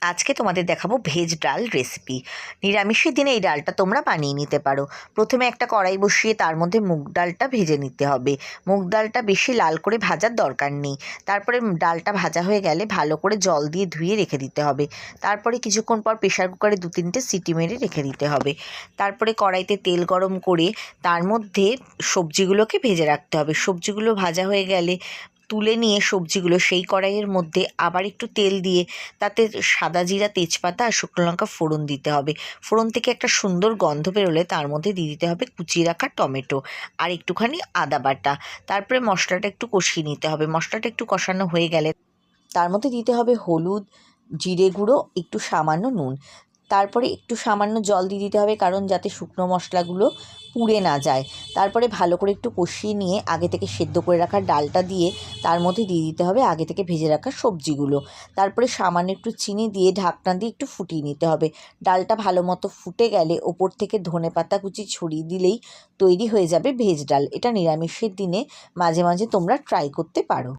আজকে তোমাদের দেখাবো ভেজ ডাল রেসিপি। নিরামিষের দিনে এই ডালটা তোমরা বানিয়ে নিতে পারো। প্রথমে একটা কড়াই বসিয়ে তার মধ্যে মুগ ডালটা ভেজে নিতে হবে। মুগ ডালটা বেশি লাল করে ভাজার দরকার নেই। তারপরে ডালটা ভাজা হয়ে গেলে ভালো করে জল দিয়ে ধুয়ে রেখে দিতে হবে। তারপরে কিছুক্ষণ পর প্রেশার কুকারে 2-3টে সিটি মেরে রেখে দিতে হবে। তারপরে কড়াইতে তেল গরম করে তার মধ্যে সবজিগুলোকে ভেজে রাখতে হবে। সবজিগুলো ভাজা হয়ে গেলে তুলে নিয়ে সবজিগুলো সেই কড়াইয়ের মধ্যে আবার একটু তেল দিয়ে তাতে সাদা জিরা, তেজপাতা আর শুকনো লঙ্কা ফোড়ন দিতে হবে। ফোড়ন থেকে একটা সুন্দর গন্ধ বেরোলে তার মধ্যে দিয়ে দিতে হবে কুচিয়ে রাখা টমেটো আর একটুখানি আদা বাটা। তারপরে মশলাটা একটু কষিয়ে নিতে হবে। মশলাটা একটু কষানো হয়ে গেলে তার মধ্যে দিতে হবে হলুদ, জিরে গুঁড়ো, একটু সামান্য নুন। তারপরে একটু সামান্য জল দিয়ে দিতে হবে, কারণ যাতে শুকনো মশলাগুলো পুড়ে না যায়। তারপরে ভালো করে একটু কষিয়ে নিয়ে আগে থেকে সেদ্ধ করে রাখা ডালটা দিয়ে তার মধ্যে দিয়ে দিতে হবে আগে থেকে ভেজে রাখা সবজিগুলো। তারপরে সামান্য একটু চিনি দিয়ে ঢাকনা দিয়ে একটু ফুটিয়ে নিতে হবে। ডালটা ভালো মতো ফুটে গেলে ওপর থেকে ধনেপাতা কুচি ছড়িয়ে দিলেই তৈরি হয়ে যাবে ভেজ ডাল। এটা নিরামিষের দিনে মাঝে মাঝে তোমরা ট্রাই করতে পারো।